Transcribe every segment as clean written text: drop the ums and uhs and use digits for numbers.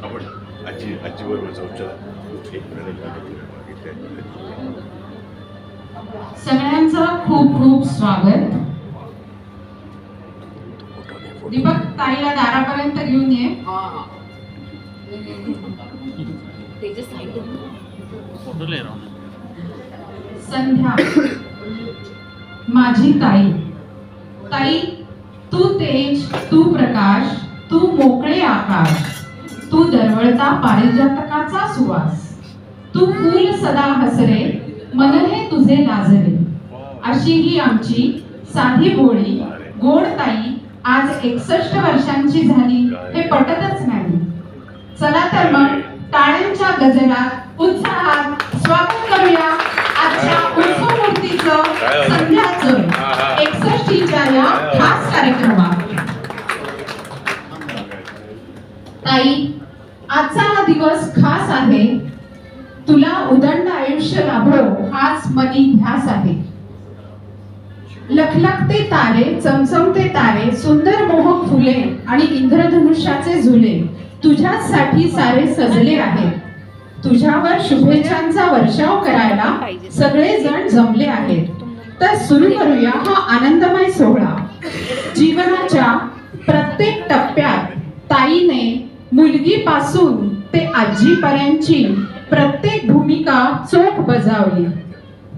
आपण आजीबरोबरचा उच्चार एक सगळ्यांचं खूप खूप स्वागत. दीपक ताईला दारापर्यंत घेऊन ये. संध्या, माझी ताई. ताई, तू तेज, तू प्रकाश, तू मोकळे आकाश, तू दरवळता पारिजातकाचा सुवास, तू फूल सदा हसरे, मन हे तुझे लाजरे. अशी ही आमची साधी भोळी गोड ताई आज 61 वर्षांची झाली हे पटतच नाही. चला तर मग टाळ्यांच्या गजरात उत्साहात स्वागत करूया आजच्या उत्सव मूर्तीचं, संध्याचं 61च्या या खास कार्यक्रमात. ताई, आजचा हा दिवस खास आहे. तुला उदंड आयुष्य लाभो हाच मनी ध्यास आहे. लखलखते तारे, चमचमते तारे, सुंदर मोहक फुले आणि इंद्रधनुष्याचे झुले तुझ्यासाठी सारे सजले आहेत. तुझ्यावर शुभेच्छांचा वर्षाव करायला सगळे जण जमले आहेत. तर सुरू करूया हा आनंदमय सोहळा. जीवनाच्या प्रत्येक टप्प्यात ताईने मुलगीपासून ते आजीपर्यंतची प्रत्येक भूमिका चोख बजावली.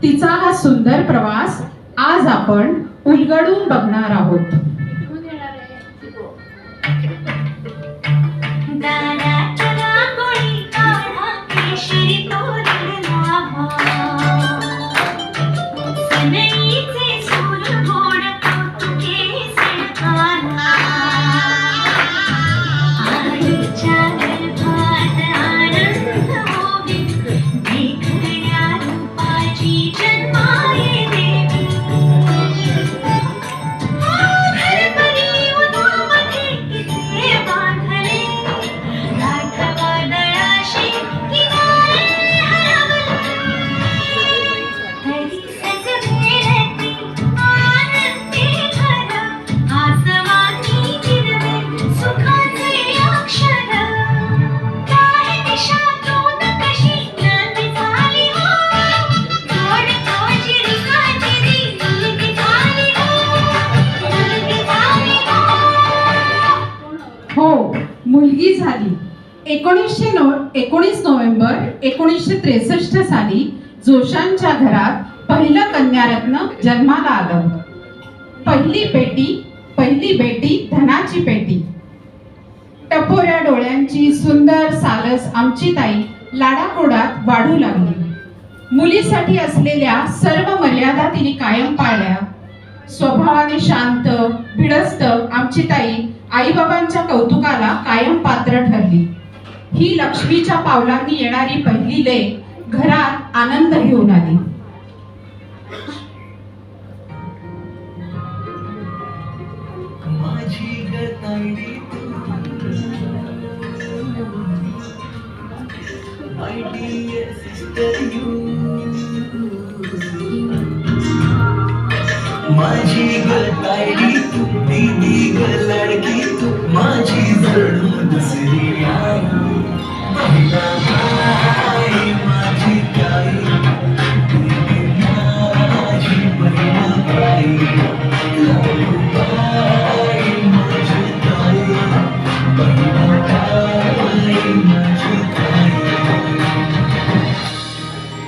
तिचा हा सुंदर प्रवास आज आपण उलगडून बघणार आहोत. मुलगी झाली. 19 नोव्हेंबर 1963 साली जोशांच्या घरात पहिलं कन्यारत्न जन्माला आलं. पहिली बेटी धनाची पेटी. टपोऱ्या डोळ्यांची सुंदर सालस आमची ताई लाडाकोडात वाढू लागली. मुलीसाठी असलेल्या सर्व मर्यादा तिने कायम पाळल्या. स्वभावाने शांत भिडस्त आमची ताई आईबाबांच्या कौतुकाला कायम पात्र ठरली. ही लक्ष्मीच्या पावलांनी येणारी पहिली लेक घरात आनंद घेऊन आली. माझी गतायडी तू, दीदी ग लडकी तू, माझी जणू दुसरी आई. पहिला